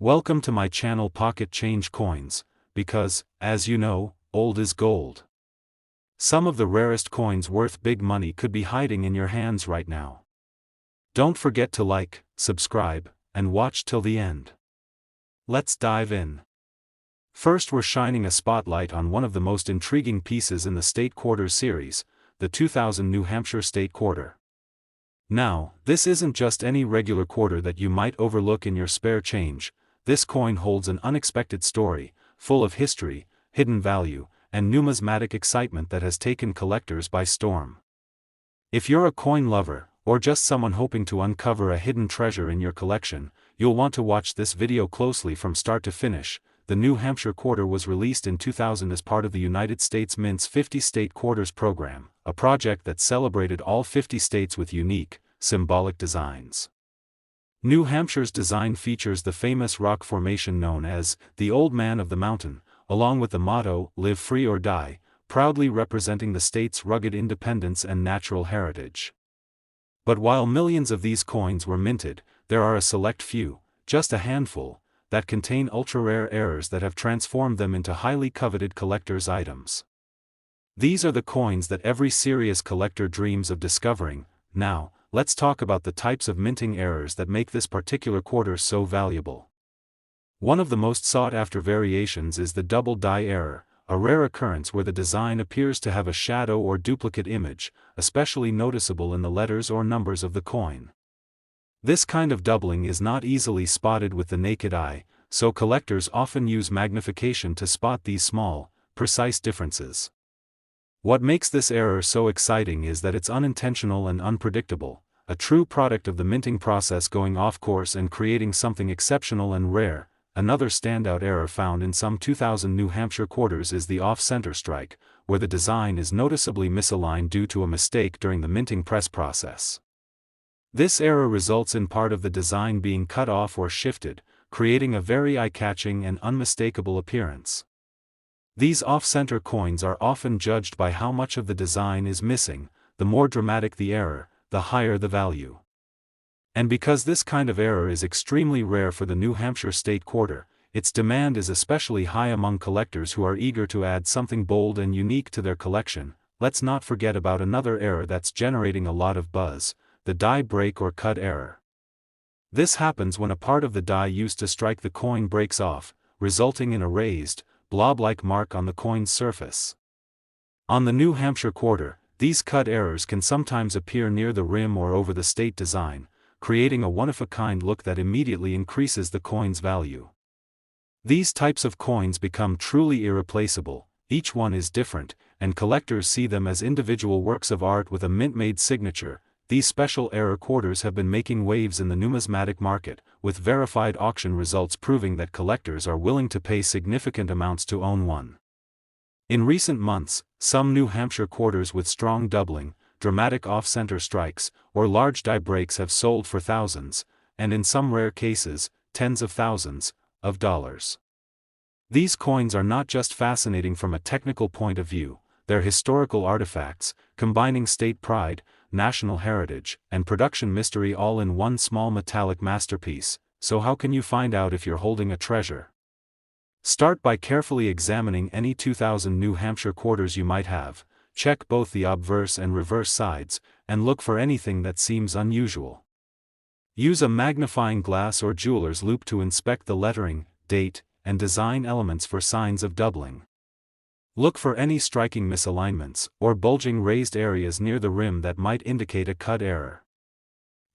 Welcome to my channel Pocket Change Coins, because, as you know, old is gold. Some of the rarest coins worth big money could be hiding in your hands right now. Don't forget to like, subscribe, and watch till the end. Let's dive in. First, we're shining a spotlight on one of the most intriguing pieces in the State Quarter series, the 2000 New Hampshire State Quarter. Now, this isn't just any regular quarter that you might overlook in your spare change. This coin holds an unexpected story, full of history, hidden value, and numismatic excitement that has taken collectors by storm. If you're a coin lover, or just someone hoping to uncover a hidden treasure in your collection, you'll want to watch this video closely from start to finish. The New Hampshire Quarter was released in 2000 as part of the United States Mint's 50 State Quarters program, a project that celebrated all 50 states with unique, symbolic designs. New Hampshire's design features the famous rock formation known as the Old Man of the Mountain, along with the motto, "Live Free or Die," proudly representing the state's rugged independence and natural heritage. But while millions of these coins were minted, there are a select few, just a handful, that contain ultra-rare errors that have transformed them into highly coveted collector's items. These are the coins that every serious collector dreams of discovering. Now, let's talk about the types of minting errors that make this particular quarter so valuable. One of the most sought-after variations is the double die error, a rare occurrence where the design appears to have a shadow or duplicate image, especially noticeable in the letters or numbers of the coin. This kind of doubling is not easily spotted with the naked eye, so collectors often use magnification to spot these small, precise differences. What makes this error so exciting is that it's unintentional and unpredictable, a true product of the minting process going off course and creating something exceptional and rare. Another standout error found in some 2000 New Hampshire quarters is the off-center strike, where the design is noticeably misaligned due to a mistake during the minting press process. This error results in part of the design being cut off or shifted, creating a very eye-catching and unmistakable appearance. These off-center coins are often judged by how much of the design is missing. The more dramatic the error, the higher the value. And because this kind of error is extremely rare for the New Hampshire State Quarter, its demand is especially high among collectors who are eager to add something bold and unique to their collection. Let's not forget about another error that's generating a lot of buzz, the die break or cut error. This happens when a part of the die used to strike the coin breaks off, resulting in a raised, blob-like mark on the coin's surface. On the New Hampshire Quarter, these cut errors can sometimes appear near the rim or over the state design, creating a one-of-a-kind look that immediately increases the coin's value. These types of coins become truly irreplaceable, each one is different, and collectors see them as individual works of art with a mint-made signature. These special error quarters have been making waves in the numismatic market, with verified auction results proving that collectors are willing to pay significant amounts to own one. In recent months, some New Hampshire quarters with strong doubling, dramatic off-center strikes, or large die breaks have sold for thousands, and in some rare cases, tens of thousands, of dollars. These coins are not just fascinating from a technical point of view, they're historical artifacts, combining state pride, national heritage, and production mystery all in one small metallic masterpiece. So how can you find out if you're holding a treasure? Start by carefully examining any 2000 New Hampshire quarters you might have. Check both the obverse and reverse sides, and look for anything that seems unusual. Use a magnifying glass or jeweler's loupe to inspect the lettering, date, and design elements for signs of doubling. Look for any striking misalignments, or bulging raised areas near the rim that might indicate a cut error.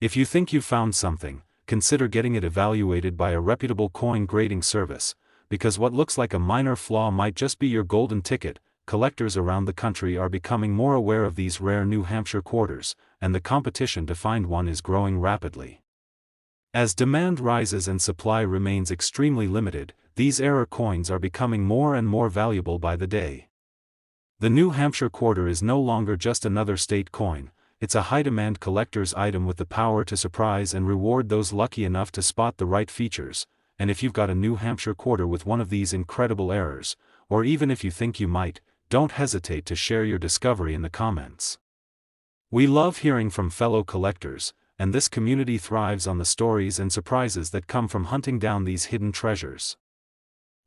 If you think you've found something, consider getting it evaluated by a reputable coin grading service, because what looks like a minor flaw might just be your golden ticket. Collectors around the country are becoming more aware of these rare New Hampshire quarters, and the competition to find one is growing rapidly. As demand rises and supply remains extremely limited, these error coins are becoming more and more valuable by the day. The New Hampshire Quarter is no longer just another state coin, it's a high-demand collector's item with the power to surprise and reward those lucky enough to spot the right features. And if you've got a New Hampshire Quarter with one of these incredible errors, or even if you think you might, don't hesitate to share your discovery in the comments. We love hearing from fellow collectors, and this community thrives on the stories and surprises that come from hunting down these hidden treasures.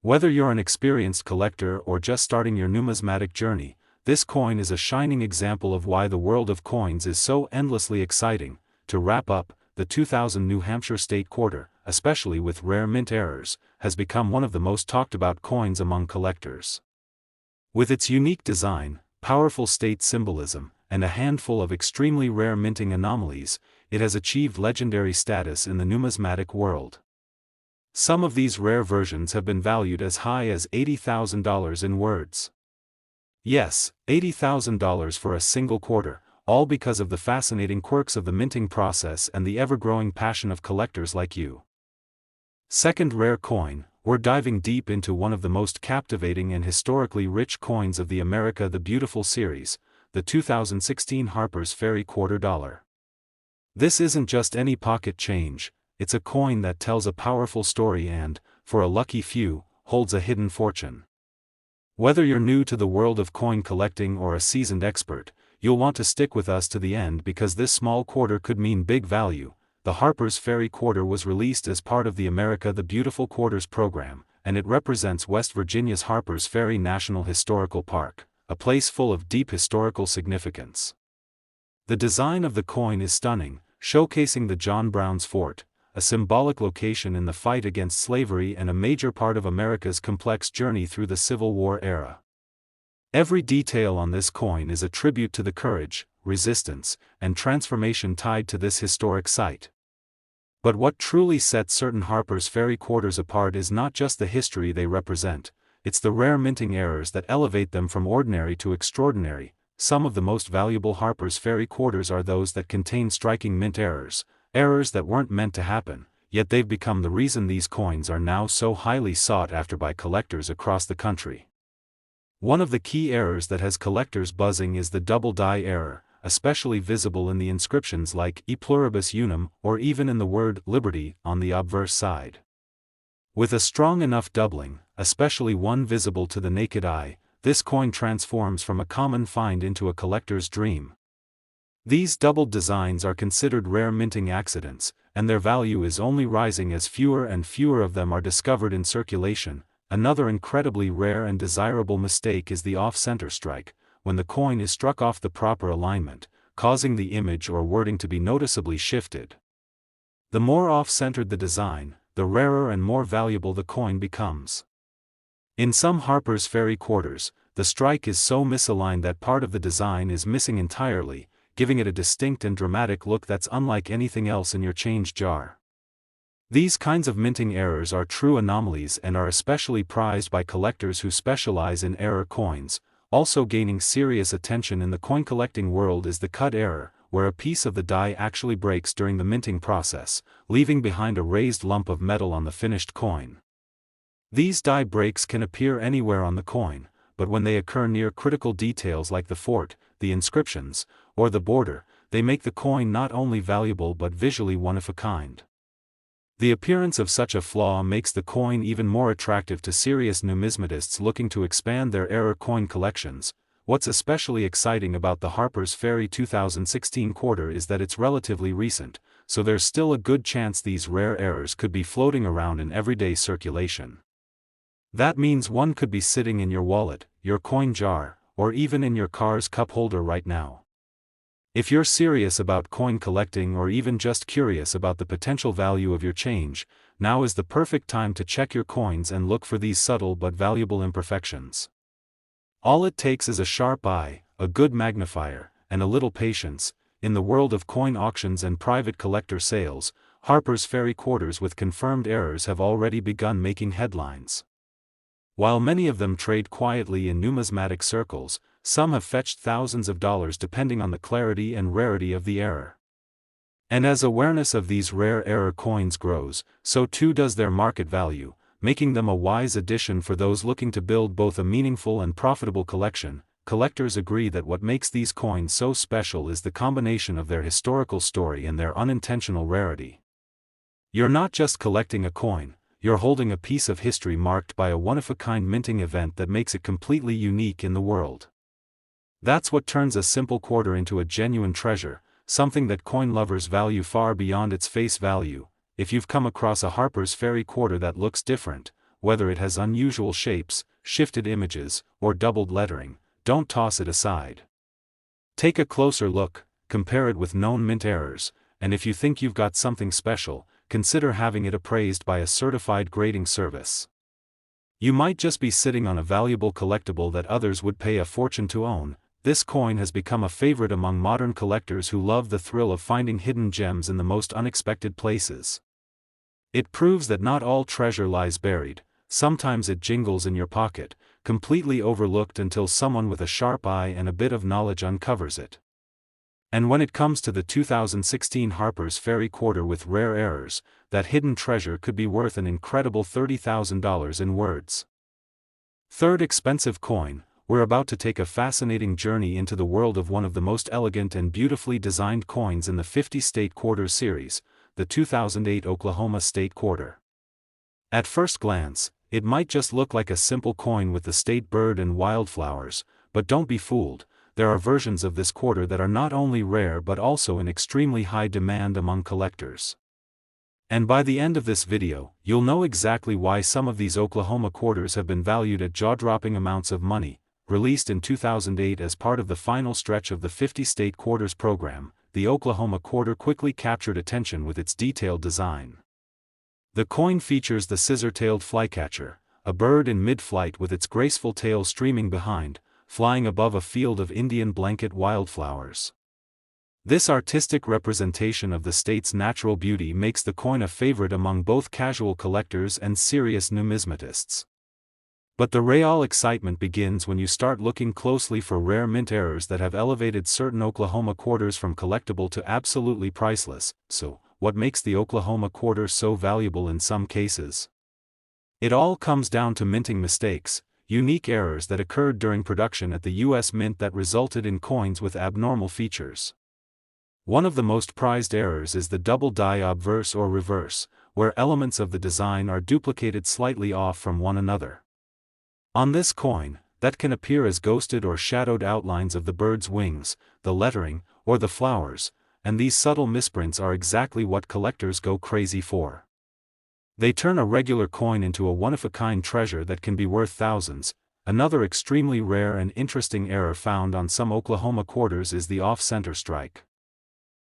Whether you're an experienced collector or just starting your numismatic journey, this coin is a shining example of why the world of coins is so endlessly exciting. To wrap up, the 2000 New Hampshire State Quarter, especially with rare mint errors, has become one of the most talked about coins among collectors. With its unique design, powerful state symbolism, and a handful of extremely rare minting anomalies, it has achieved legendary status in the numismatic world. Some of these rare versions have been valued as high as $80,000 in words. Yes, $80,000 for a single quarter, all because of the fascinating quirks of the minting process and the ever-growing passion of collectors like you. Second rare coin, we're diving deep into one of the most captivating and historically rich coins of the America the Beautiful series, the 2016 Harper's Ferry Quarter Dollar. This isn't just any pocket change, it's a coin that tells a powerful story and, for a lucky few, holds a hidden fortune. Whether you're new to the world of coin collecting or a seasoned expert, you'll want to stick with us to the end because this small quarter could mean big value. The Harper's Ferry Quarter was released as part of the America the Beautiful Quarters program, and it represents West Virginia's Harper's Ferry National Historical Park, a place full of deep historical significance. The design of the coin is stunning, showcasing the John Brown's Fort, a symbolic location in the fight against slavery and a major part of America's complex journey through the Civil War era. Every detail on this coin is a tribute to the courage, resistance, and transformation tied to this historic site. But what truly sets certain Harper's Ferry Quarters apart is not just the history they represent, it's the rare minting errors that elevate them from ordinary to extraordinary. Some of the most valuable Harper's Ferry Quarters are those that contain striking mint errors that weren't meant to happen, yet they've become the reason these coins are now so highly sought after by collectors across the country. One of the key errors that has collectors buzzing is the double die error, especially visible in the inscriptions like E pluribus unum or even in the word liberty on the obverse side. With a strong enough doubling, especially one visible to the naked eye, this coin transforms from a common find into a collector's dream. These doubled designs are considered rare minting accidents, and their value is only rising as fewer and fewer of them are discovered in circulation. Another incredibly rare and desirable mistake is the off-center strike, when the coin is struck off the proper alignment, causing the image or wording to be noticeably shifted. The more off-centered the design, the rarer and more valuable the coin becomes. In some Harper's Ferry Quarters, the strike is so misaligned that part of the design is missing entirely, giving it a distinct and dramatic look that's unlike anything else in your change jar. These kinds of minting errors are true anomalies and are especially prized by collectors who specialize in error coins. Also gaining serious attention in the coin collecting world is the cut error, where a piece of the die actually breaks during the minting process, leaving behind a raised lump of metal on the finished coin. These die breaks can appear anywhere on the coin, but when they occur near critical details like the fort, the inscriptions, or the border, they make the coin not only valuable but visually one of a kind. The appearance of such a flaw makes the coin even more attractive to serious numismatists looking to expand their error coin collections. What's especially exciting about the Harper's Ferry 2016 quarter is that it's relatively recent, so there's still a good chance these rare errors could be floating around in everyday circulation. That means one could be sitting in your wallet, your coin jar, or even in your car's cup holder right now. If you're serious about coin collecting or even just curious about the potential value of your change, now is the perfect time to check your coins and look for these subtle but valuable imperfections. All it takes is a sharp eye, a good magnifier, and a little patience. In the world of coin auctions and private collector sales, Harper's Ferry Quarters with confirmed errors have already begun making headlines. While many of them trade quietly in numismatic circles, some have fetched thousands of dollars depending on the clarity and rarity of the error. And as awareness of these rare error coins grows, so too does their market value, making them a wise addition for those looking to build both a meaningful and profitable collection. Collectors agree that what makes these coins so special is the combination of their historical story and their unintentional rarity. You're not just collecting a coin, you're holding a piece of history marked by a one-of-a-kind minting event that makes it completely unique in the world. That's what turns a simple quarter into a genuine treasure, something that coin lovers value far beyond its face value. If you've come across a Harper's Ferry quarter that looks different, whether it has unusual shapes, shifted images, or doubled lettering, don't toss it aside. Take a closer look, compare it with known mint errors, and if you think you've got something special, consider having it appraised by a certified grading service. You might just be sitting on a valuable collectible that others would pay a fortune to own. This coin has become a favorite among modern collectors who love the thrill of finding hidden gems in the most unexpected places. It proves that not all treasure lies buried. Sometimes it jingles in your pocket, completely overlooked until someone with a sharp eye and a bit of knowledge uncovers it. And when it comes to the 2016 Harper's Ferry quarter with rare errors, that hidden treasure could be worth an incredible $30,000 in words. Third expensive coin, we're about to take a fascinating journey into the world of one of the most elegant and beautifully designed coins in the 50-state quarters series, the 2008 Oklahoma State Quarter. At first glance, it might just look like a simple coin with the state bird and wildflowers, but don't be fooled, there are versions of this quarter that are not only rare but also in extremely high demand among collectors. And by the end of this video, you'll know exactly why some of these Oklahoma quarters have been valued at jaw-dropping amounts of money. Released in 2008 as part of the final stretch of the 50-state quarters program, the Oklahoma quarter quickly captured attention with its detailed design. The coin features the scissor-tailed flycatcher, a bird in mid-flight with its graceful tail streaming behind, flying above a field of Indian blanket wildflowers. This artistic representation of the state's natural beauty makes the coin a favorite among both casual collectors and serious numismatists. But the real excitement begins when you start looking closely for rare mint errors that have elevated certain Oklahoma quarters from collectible to absolutely priceless. So, what makes the Oklahoma quarter so valuable in some cases? It all comes down to minting mistakes, unique errors that occurred during production at the U.S. Mint that resulted in coins with abnormal features. One of the most prized errors is the double die obverse or reverse, where elements of the design are duplicated slightly off from one another. On this coin, that can appear as ghosted or shadowed outlines of the bird's wings, the lettering, or the flowers, and these subtle misprints are exactly what collectors go crazy for. They turn a regular coin into a one-of-a-kind treasure that can be worth thousands. Another extremely rare and interesting error found on some Oklahoma quarters is the off-center strike.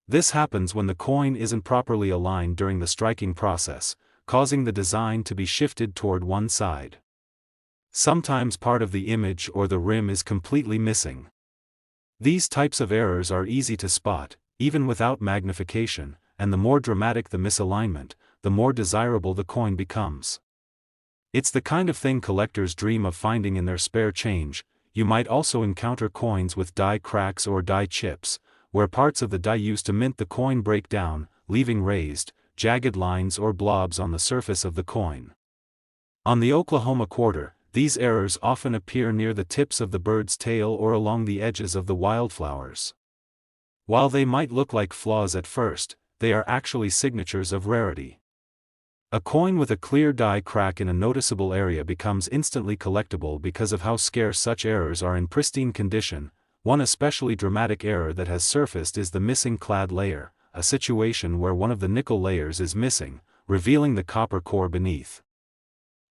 This happens when the coin isn't properly aligned during the striking process, causing the design to be shifted toward one side. Sometimes part of the image or the rim is completely missing. These types of errors are easy to spot, even without magnification, and the more dramatic the misalignment, the more desirable the coin becomes. It's the kind of thing collectors dream of finding in their spare change. You might also encounter coins with die cracks or die chips, where parts of the die used to mint the coin break down, leaving raised, jagged lines or blobs on the surface of the coin. On the Oklahoma quarter, these errors often appear near the tips of the bird's tail or along the edges of the wildflowers. While they might look like flaws at first, they are actually signatures of rarity. A coin with a clear die crack in a noticeable area becomes instantly collectible because of how scarce such errors are in pristine condition. One especially dramatic error that has surfaced is the missing clad layer, a situation where one of the nickel layers is missing, revealing the copper core beneath.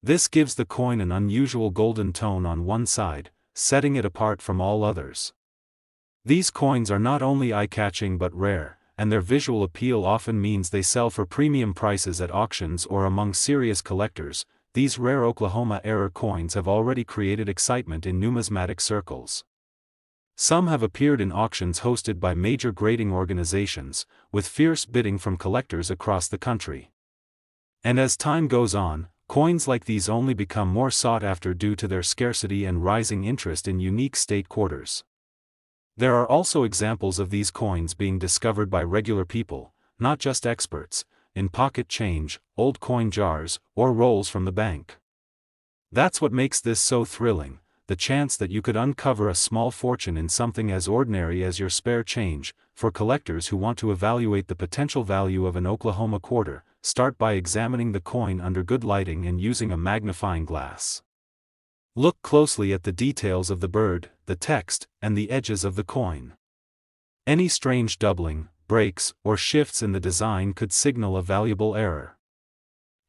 This gives the coin an unusual golden tone on one side, setting it apart from all others. These coins are not only eye-catching but rare, and their visual appeal often means they sell for premium prices at auctions or among serious collectors. These rare Oklahoma error coins have already created excitement in numismatic circles. Some have appeared in auctions hosted by major grading organizations, with fierce bidding from collectors across the country. And as time goes on, coins like these only become more sought after due to their scarcity and rising interest in unique state quarters. There are also examples of these coins being discovered by regular people, not just experts, in pocket change, old coin jars, or rolls from the bank. That's what makes this so thrilling, the chance that you could uncover a small fortune in something as ordinary as your spare change. For collectors who want to evaluate the potential value of an Oklahoma quarter, start by examining the coin under good lighting and using a magnifying glass. Look closely at the details of the bird, the text, and the edges of the coin. Any strange doubling, breaks, or shifts in the design could signal a valuable error.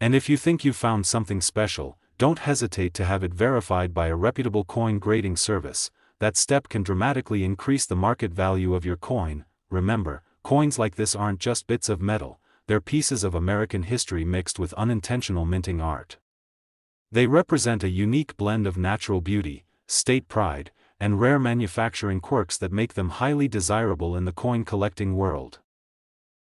And if you think you found something special, don't hesitate to have it verified by a reputable coin grading service. That step can dramatically increase the market value of your coin. Remember, coins like this aren't just bits of metal, they're pieces of American history mixed with unintentional minting art. They represent a unique blend of natural beauty, state pride, and rare manufacturing quirks that make them highly desirable in the coin collecting world.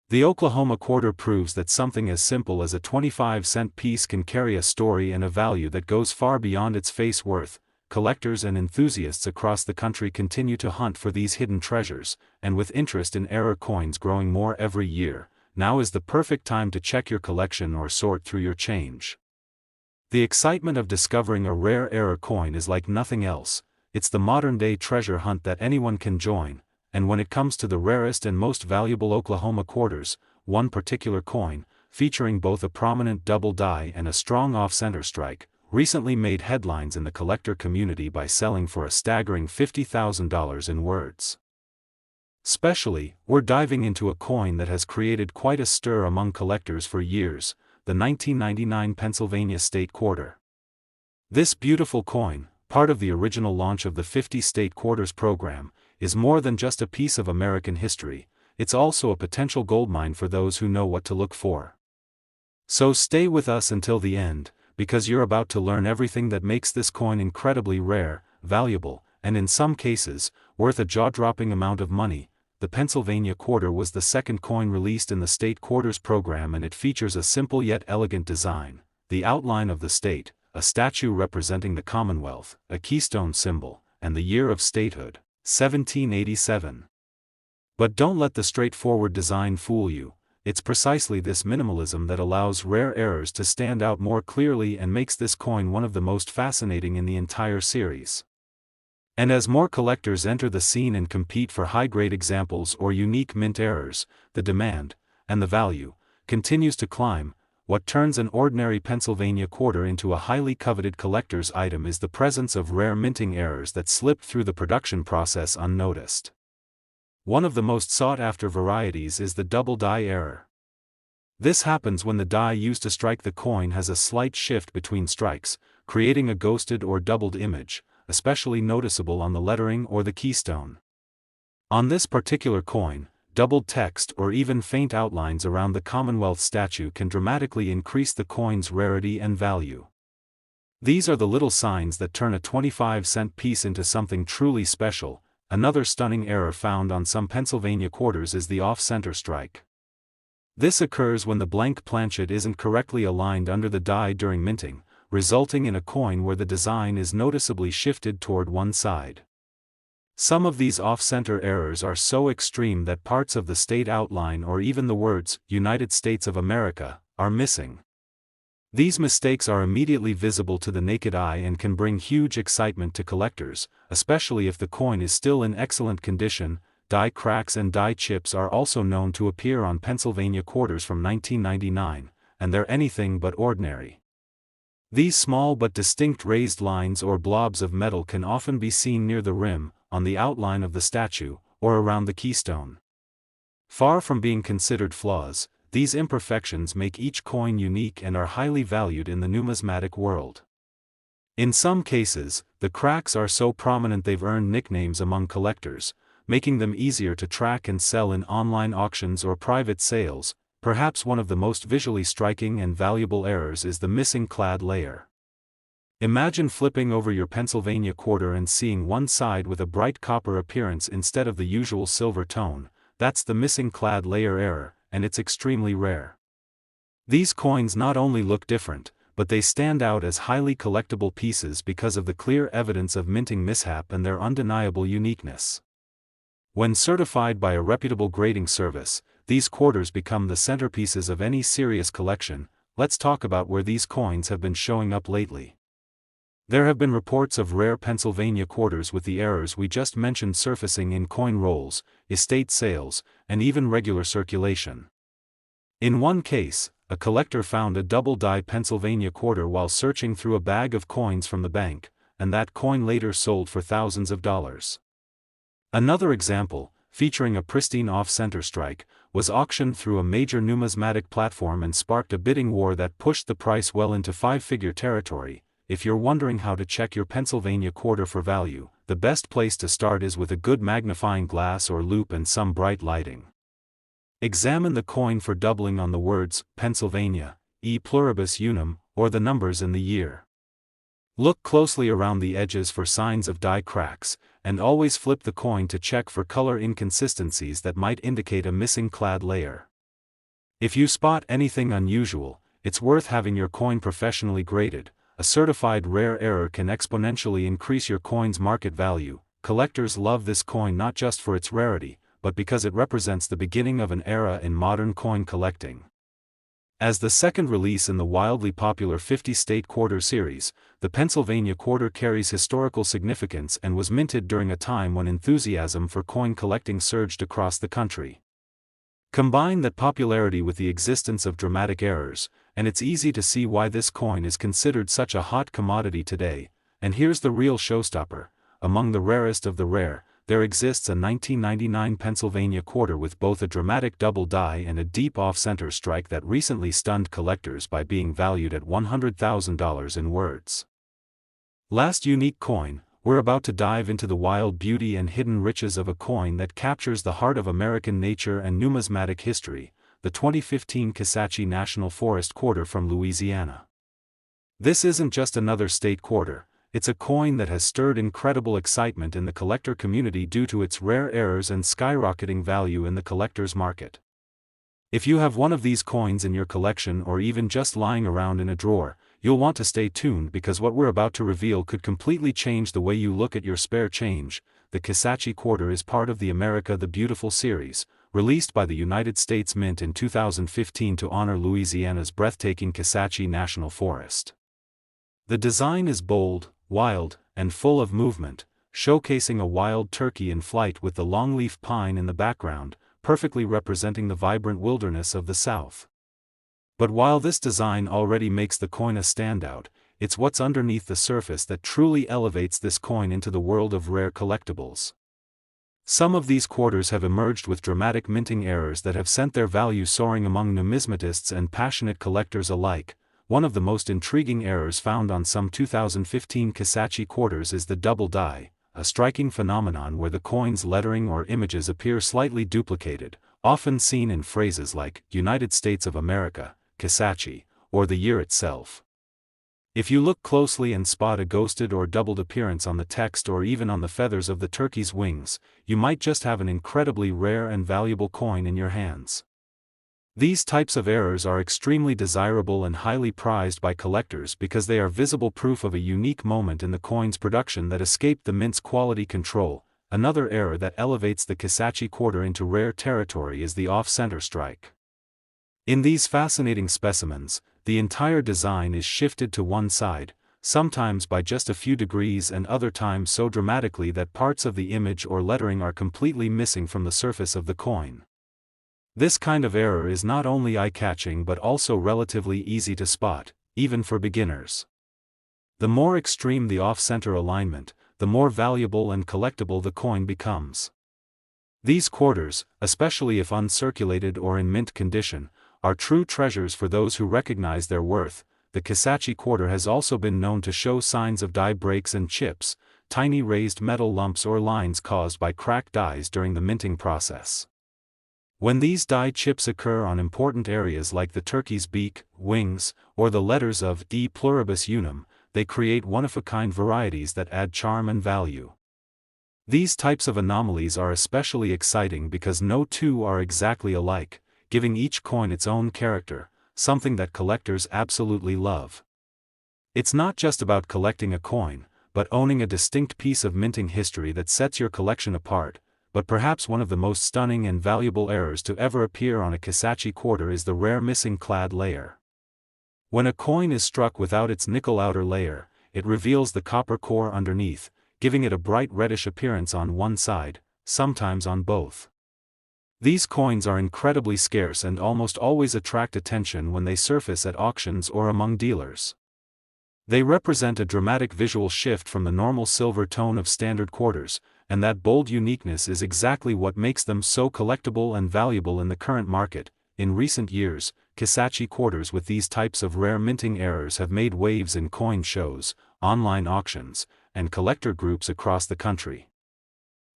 The Oklahoma Quarter proves that something as simple as a 25-cent piece can carry a story and a value that goes far beyond its face worth. Collectors and enthusiasts across the country continue to hunt for these hidden treasures, and with interest in error coins growing more every year, now is the perfect time to check your collection or sort through your change. The excitement of discovering a rare error coin is like nothing else. It's the modern-day treasure hunt that anyone can join, and when it comes to the rarest and most valuable Oklahoma quarters, one particular coin, featuring both a prominent double die and a strong off-center strike, recently made headlines in the collector community by selling for a staggering $50,000 in words. Especially, we're diving into a coin that has created quite a stir among collectors for years, the 1999 Pennsylvania State Quarter. This beautiful coin, part of the original launch of the 50 State Quarters program, is more than just a piece of American history, it's also a potential goldmine for those who know what to look for. So stay with us until the end, because you're about to learn everything that makes this coin incredibly rare, valuable, and in some cases, worth a jaw-dropping amount of money. The Pennsylvania Quarter was the second coin released in the State Quarters program, and it features a simple yet elegant design: the outline of the state, a statue representing the Commonwealth, a keystone symbol, and the year of statehood, 1787. But don't let the straightforward design fool you. It's precisely this minimalism that allows rare errors to stand out more clearly and makes this coin one of the most fascinating in the entire series. And as more collectors enter the scene and compete for high-grade examples or unique mint errors, the demand, and the value, continues to climb. What turns an ordinary Pennsylvania quarter into a highly coveted collector's item is the presence of rare minting errors that slipped through the production process unnoticed. One of the most sought-after varieties is the double die error. This happens when the die used to strike the coin has a slight shift between strikes, creating a ghosted or doubled image, especially noticeable on the lettering or the keystone. On this particular coin, doubled text or even faint outlines around the Commonwealth statue can dramatically increase the coin's rarity and value. These are the little signs that turn a 25-cent piece into something truly special. Another stunning error found on some Pennsylvania quarters is the off-center strike. This occurs when the blank planchet isn't correctly aligned under the die during minting, resulting in a coin where the design is noticeably shifted toward one side. Some of these off-center errors are so extreme that parts of the state outline or even the words, United States of America, are missing. These mistakes are immediately visible to the naked eye and can bring huge excitement to collectors, especially if the coin is still in excellent condition. Die cracks and die chips are also known to appear on Pennsylvania quarters from 1999, and they're anything but ordinary. These small but distinct raised lines or blobs of metal can often be seen near the rim, on the outline of the statue, or around the keystone. Far from being considered flaws, these imperfections make each coin unique and are highly valued in the numismatic world. In some cases, the cracks are so prominent they've earned nicknames among collectors, making them easier to track and sell in online auctions or private sales. Perhaps one of the most visually striking and valuable errors is the missing clad layer. Imagine flipping over your Pennsylvania quarter and seeing one side with a bright copper appearance instead of the usual silver tone. That's the missing clad layer error, and it's extremely rare. These coins not only look different, but they stand out as highly collectible pieces because of the clear evidence of minting mishap and their undeniable uniqueness. When certified by a reputable grading service, these quarters become the centerpieces of any serious collection. Let's talk about where these coins have been showing up lately. There have been reports of rare Pennsylvania quarters with the errors we just mentioned surfacing in coin rolls, estate sales, and even regular circulation. In one case, a collector found a double-die Pennsylvania quarter while searching through a bag of coins from the bank, and that coin later sold for thousands of dollars. Another example, featuring a pristine off-center strike, was auctioned through a major numismatic platform and sparked a bidding war that pushed the price well into five-figure territory. If you're wondering how to check your Pennsylvania quarter for value, the best place to start is with a good magnifying glass or loupe and some bright lighting. Examine the coin for doubling on the words Pennsylvania, e pluribus unum, or the numbers in the year. Look closely around the edges for signs of die cracks, and always flip the coin to check for color inconsistencies that might indicate a missing clad layer. If you spot anything unusual, it's worth having your coin professionally graded. A certified rare error can exponentially increase your coin's market value. Collectors love this coin not just for its rarity, but because it represents the beginning of an era in modern coin collecting. As the second release in the wildly popular 50-state quarter series, the Pennsylvania quarter carries historical significance and was minted during a time when enthusiasm for coin collecting surged across the country. Combine that popularity with the existence of dramatic errors, and it's easy to see why this coin is considered such a hot commodity today. And here's the real showstopper: among the rarest of the rare, there exists a 1999 Pennsylvania quarter with both a dramatic double die and a deep off-center strike that recently stunned collectors by being valued at $100,000 in words. Last unique coin, we're about to dive into the wild beauty and hidden riches of a coin that captures the heart of American nature and numismatic history, the 2015 Kisatchie National Forest Quarter from Louisiana. This isn't just another state quarter, it's a coin that has stirred incredible excitement in the collector community due to its rare errors and skyrocketing value in the collector's market. If you have one of these coins in your collection or even just lying around in a drawer, you'll want to stay tuned because what we're about to reveal could completely change the way you look at your spare change. The Kisatchie Quarter is part of the America the Beautiful series, released by the United States Mint in 2015 to honor Louisiana's breathtaking Kisatchie National Forest. The design is bold, wild, and full of movement, showcasing a wild turkey in flight with the longleaf pine in the background, perfectly representing the vibrant wilderness of the South. But while this design already makes the coin a standout, it's what's underneath the surface that truly elevates this coin into the world of rare collectibles. Some of these quarters have emerged with dramatic minting errors that have sent their value soaring among numismatists and passionate collectors alike. One of the most intriguing errors found on some 2015 Kisatchie quarters is the double die, a striking phenomenon where the coin's lettering or images appear slightly duplicated, often seen in phrases like United States of America, Kisatchie, or the year itself. If you look closely and spot a ghosted or doubled appearance on the text or even on the feathers of the turkey's wings, you might just have an incredibly rare and valuable coin in your hands. These types of errors are extremely desirable and highly prized by collectors because they are visible proof of a unique moment in the coin's production that escaped the mint's quality control. Another error that elevates the Kisatchie quarter into rare territory is the off-center strike. In these fascinating specimens, the entire design is shifted to one side, sometimes by just a few degrees and other times so dramatically that parts of the image or lettering are completely missing from the surface of the coin. This kind of error is not only eye-catching but also relatively easy to spot, even for beginners. The more extreme the off-center alignment, the more valuable and collectible the coin becomes. These quarters, especially if uncirculated or in mint condition, are true treasures for those who recognize their worth. The Kisatchie quarter has also been known to show signs of die breaks and chips, tiny raised metal lumps or lines caused by cracked dies during the minting process. When these die chips occur on important areas like the turkey's beak, wings, or the letters of E pluribus unum, they create one-of-a-kind varieties that add charm and value. These types of anomalies are especially exciting because no two are exactly alike, giving each coin its own character, something that collectors absolutely love. It's not just about collecting a coin, but owning a distinct piece of minting history that sets your collection apart. But perhaps one of the most stunning and valuable errors to ever appear on a Kisatchie quarter is the rare missing clad layer. When a coin is struck without its nickel outer layer, it reveals the copper core underneath, giving it a bright reddish appearance on one side, sometimes on both. These coins are incredibly scarce and almost always attract attention when they surface at auctions or among dealers. They represent a dramatic visual shift from the normal silver tone of standard quarters, and that bold uniqueness is exactly what makes them so collectible and valuable in the current market. In recent years, Kisachi quarters with these types of rare minting errors have made waves in coin shows, online auctions, and collector groups across the country.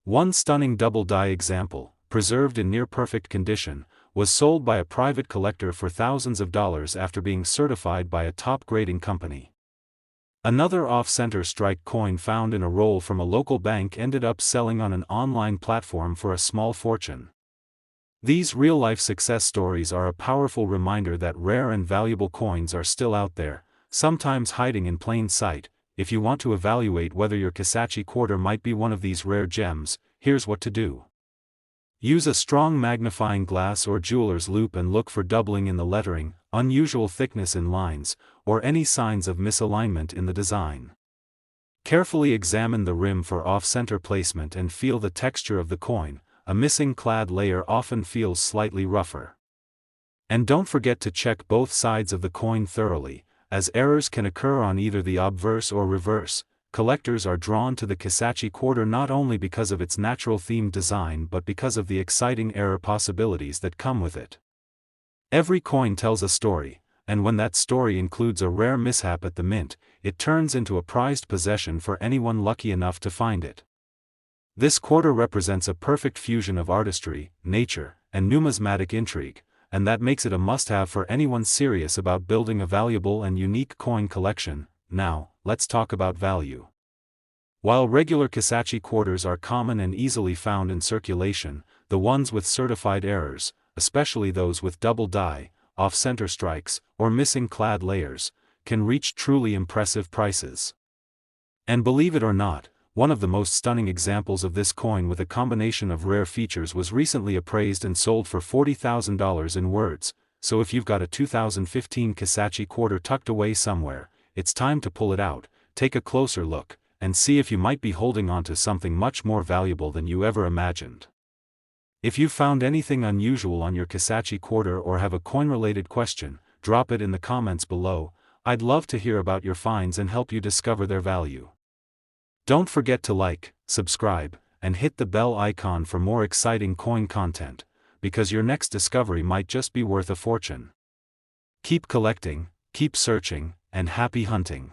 One stunning double-die example, preserved in near-perfect condition, was sold by a private collector for thousands of dollars after being certified by a top grading company. Another off-center strike coin found in a roll from a local bank ended up selling on an online platform for a small fortune. These real-life success stories are a powerful reminder that rare and valuable coins are still out there, sometimes hiding in plain sight. If you want to evaluate whether your Kisachi quarter might be one of these rare gems, here's what to do. Use a strong magnifying glass or jeweler's loupe and look for doubling in the lettering, unusual thickness in lines, or any signs of misalignment in the design. Carefully examine the rim for off-center placement and feel the texture of the coin. A missing clad layer often feels slightly rougher. And don't forget to check both sides of the coin thoroughly, as errors can occur on either the obverse or reverse. Collectors are drawn to the Kisachi quarter not only because of its natural themed design but because of the exciting error possibilities that come with it. Every coin tells a story, and when that story includes a rare mishap at the mint, it turns into a prized possession for anyone lucky enough to find it. This quarter represents a perfect fusion of artistry, nature, and numismatic intrigue, and that makes it a must-have for anyone serious about building a valuable and unique coin collection. Now, let's talk about value. While regular Kisachi quarters are common and easily found in circulation, the ones with certified errors, especially those with double die, off-center strikes, or missing clad layers, can reach truly impressive prices. And believe it or not, one of the most stunning examples of this coin with a combination of rare features was recently appraised and sold for $40,000 in words. So if you've got a 2015 Kisachi quarter tucked away somewhere, it's time to pull it out, take a closer look, and see if you might be holding on to something much more valuable than you ever imagined. If you found anything unusual on your Kisachi quarter or have a coin-related question, drop it in the comments below. I'd love to hear about your finds and help you discover their value. Don't forget to like, subscribe, and hit the bell icon for more exciting coin content, because your next discovery might just be worth a fortune. Keep collecting, keep searching, and happy hunting.